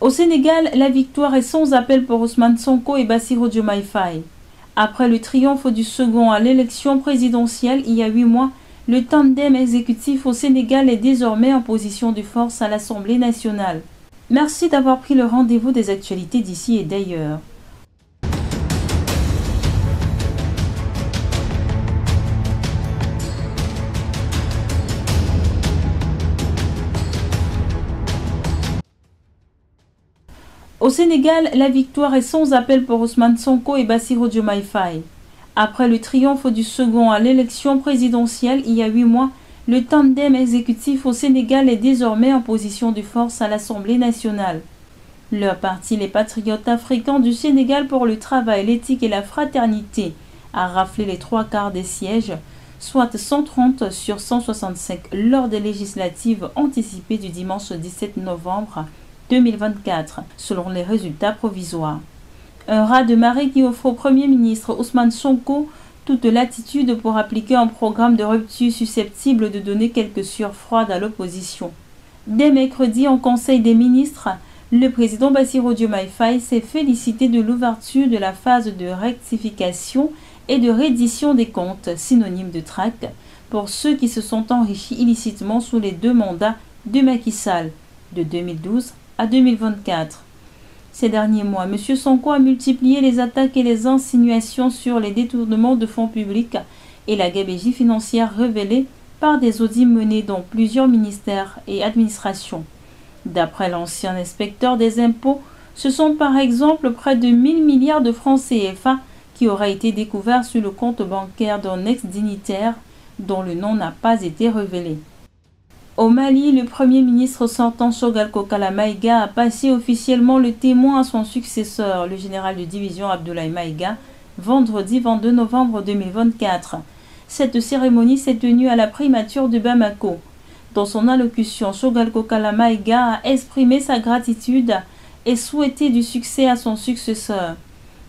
Au Sénégal, la victoire est sans appel pour Ousmane Sonko et Bassirou Diomaye Faye. Après le triomphe du second à l'élection présidentielle il y a 8 mois, le tandem exécutif au Sénégal est désormais en position de force à l'Assemblée nationale. Merci d'avoir pris le rendez-vous des actualités d'ici et d'ailleurs. Au Sénégal, la victoire est sans appel pour Ousmane Sonko et Bassirou Diomaye Faye. Après le triomphe du second à l'élection présidentielle il y a 8 mois, le tandem exécutif au Sénégal est désormais en position de force à l'Assemblée nationale. Leur parti, les Patriotes africains du Sénégal pour le travail, l'éthique et la fraternité, a raflé les 3/4 des sièges, soit 130 sur 165 lors des législatives anticipées du dimanche 17 novembre 2024, selon les résultats provisoires. Un raz-de-marée qui offre au Premier ministre Ousmane Sonko toute latitude pour appliquer un programme de rupture susceptible de donner quelques sueurs froides à l'opposition. Dès mercredi, en Conseil des ministres, le président Bassirou Diomaye Faye s'est félicité de l'ouverture de la phase de rectification et de reddition des comptes, synonyme de traque, pour ceux qui se sont enrichis illicitement sous les 2 mandats de Macky Sall, de 2012 à 2024. Ces derniers mois, M. Sonko a multiplié les attaques et les insinuations sur les détournements de fonds publics et la gabegie financière révélée par des audits menés dans plusieurs ministères et administrations. D'après l'ancien inspecteur des impôts, ce sont par exemple près de 1000 milliards de francs CFA qui auraient été découverts sur le compte bancaire d'un ex-dignitaire dont le nom n'a pas été révélé. Au Mali, le Premier ministre sortant Choguel Kokala Maïga a passé officiellement le témoin à son successeur, le général de division Abdoulaye Maïga, vendredi 22 novembre 2024. Cette cérémonie s'est tenue à la primature de Bamako. Dans son allocution, Choguel Kokala Maïga a exprimé sa gratitude et souhaité du succès à son successeur.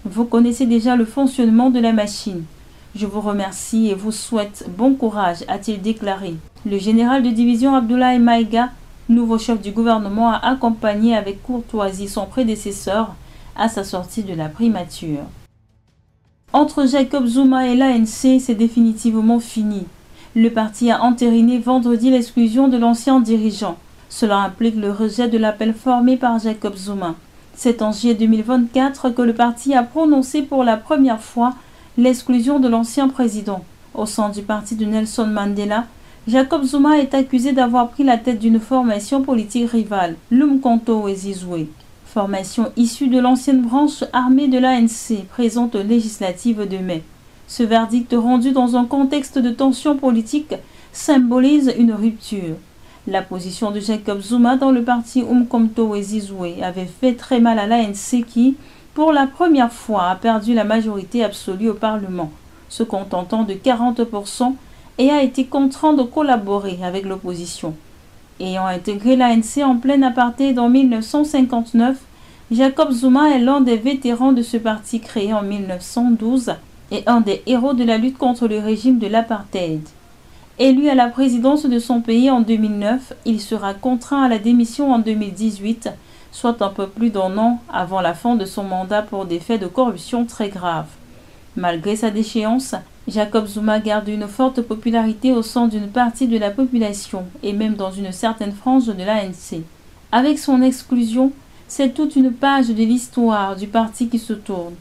Vous connaissez déjà le fonctionnement de la machine. Je vous remercie et vous souhaite bon courage, a-t-il déclaré. Le général de division Abdoulaye Maïga, nouveau chef du gouvernement, a accompagné avec courtoisie son prédécesseur à sa sortie de la primature. Entre Jacob Zuma et l'ANC, c'est définitivement fini. Le parti a entériné vendredi l'exclusion de l'ancien dirigeant. Cela implique le rejet de l'appel formé par Jacob Zuma. C'est en juillet 2024 que le parti a prononcé pour la première fois l'exclusion de l'ancien président. Au sein du parti de Nelson Mandela, Jacob Zuma est accusé d'avoir pris la tête d'une formation politique rivale, l'Umkhonto Wesizwe, formation issue de l'ancienne branche armée de l'ANC, présente aux législatives de mai. Ce verdict rendu dans un contexte de tension politique symbolise une rupture. La position de Jacob Zuma dans le parti Umkhonto Wesizwe avait fait très mal à l'ANC qui, pour la première fois, a perdu la majorité absolue au Parlement, se contentant de 40%, et a été contraint de collaborer avec l'opposition. Ayant intégré l'ANC en plein apartheid en 1959, Jacob Zuma est l'un des vétérans de ce parti créé en 1912 et un des héros de la lutte contre le régime de l'apartheid. Élu à la présidence de son pays en 2009, il sera contraint à la démission en 2018, soit un peu plus d'1 an avant la fin de son mandat pour des faits de corruption très graves. Malgré sa déchéance, Jacob Zuma garde une forte popularité au sein d'une partie de la population et même dans une certaine frange de l'ANC. Avec son exclusion, c'est toute une page de l'histoire du parti qui se tourne.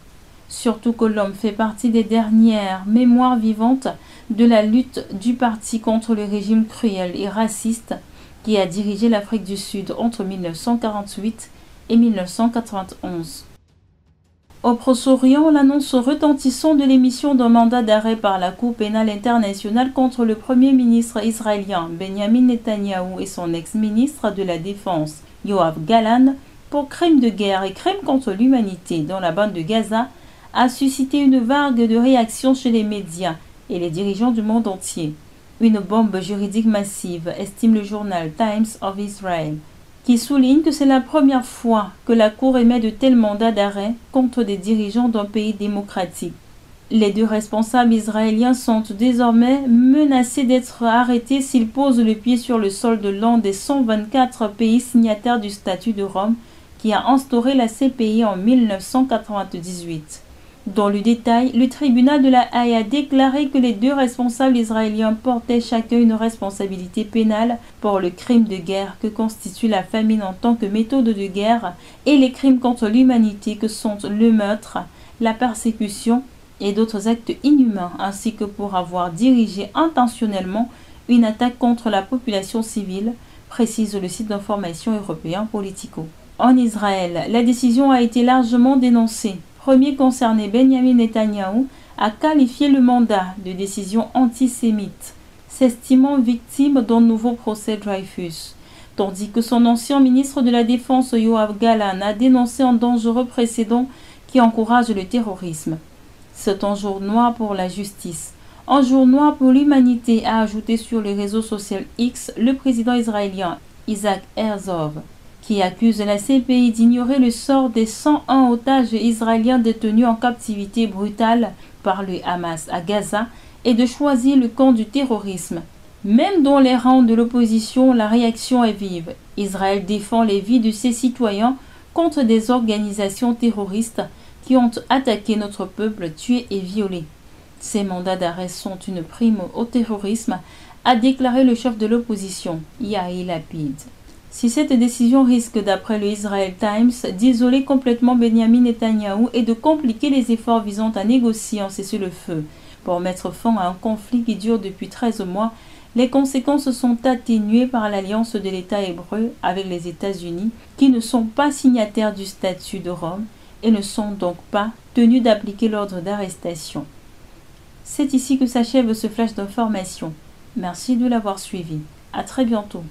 Surtout que l'homme fait partie des dernières mémoires vivantes de la lutte du parti contre le régime cruel et raciste qui a dirigé l'Afrique du Sud entre 1948 et 1991. Au Proche-Orient, l'annonce retentissante de l'émission d'un mandat d'arrêt par la Cour pénale internationale contre le Premier ministre israélien Benjamin Netanyahou et son ex-ministre de la Défense Yoav Gallant pour crimes de guerre et crimes contre l'humanité dans la bande de Gaza a suscité une vague de réactions chez les médias et les dirigeants du monde entier. Une bombe juridique massive, estime le journal Times of Israel, qui souligne que c'est la première fois que la Cour émet de tels mandats d'arrêt contre des dirigeants d'un pays démocratique. Les 2 responsables israéliens sont désormais menacés d'être arrêtés s'ils posent le pied sur le sol de l'un des 124 pays signataires du statut de Rome qui a instauré la CPI en 1998. Dans le détail, le tribunal de la Haye a déclaré que les deux responsables israéliens portaient chacun une responsabilité pénale pour le crime de guerre que constitue la famine en tant que méthode de guerre et les crimes contre l'humanité que sont le meurtre, la persécution et d'autres actes inhumains, ainsi que pour avoir dirigé intentionnellement une attaque contre la population civile, précise le site d'information européen Politico. En Israël, la décision a été largement dénoncée. Premier concerné, Benjamin Netanyahou a qualifié le mandat de décision antisémite, s'estimant victime d'un nouveau procès Dreyfus, tandis que son ancien ministre de la Défense Yoav Gallant a dénoncé un dangereux précédent qui encourage le terrorisme. C'est un jour noir pour la justice, un jour noir pour l'humanité, a ajouté sur le réseau social X le président israélien Isaac Herzog, qui accuse la CPI d'ignorer le sort des 101 otages israéliens détenus en captivité brutale par le Hamas à Gaza et de choisir le camp du terrorisme. Même dans les rangs de l'opposition, la réaction est vive. Israël défend les vies de ses citoyens contre des organisations terroristes qui ont attaqué notre peuple, tué et violé. Ces mandats d'arrêt sont une prime au terrorisme, a déclaré le chef de l'opposition, Yair Lapid. Si cette décision risque, d'après le Israel Times, d'isoler complètement Benjamin Netanyahou et de compliquer les efforts visant à négocier un cessez-le-feu pour mettre fin à un conflit qui dure depuis 13 mois, les conséquences sont atténuées par l'alliance de l'État hébreu avec les États-Unis, qui ne sont pas signataires du statut de Rome et ne sont donc pas tenus d'appliquer l'ordre d'arrestation. C'est ici que s'achève ce flash d'information. Merci de l'avoir suivi. À très bientôt.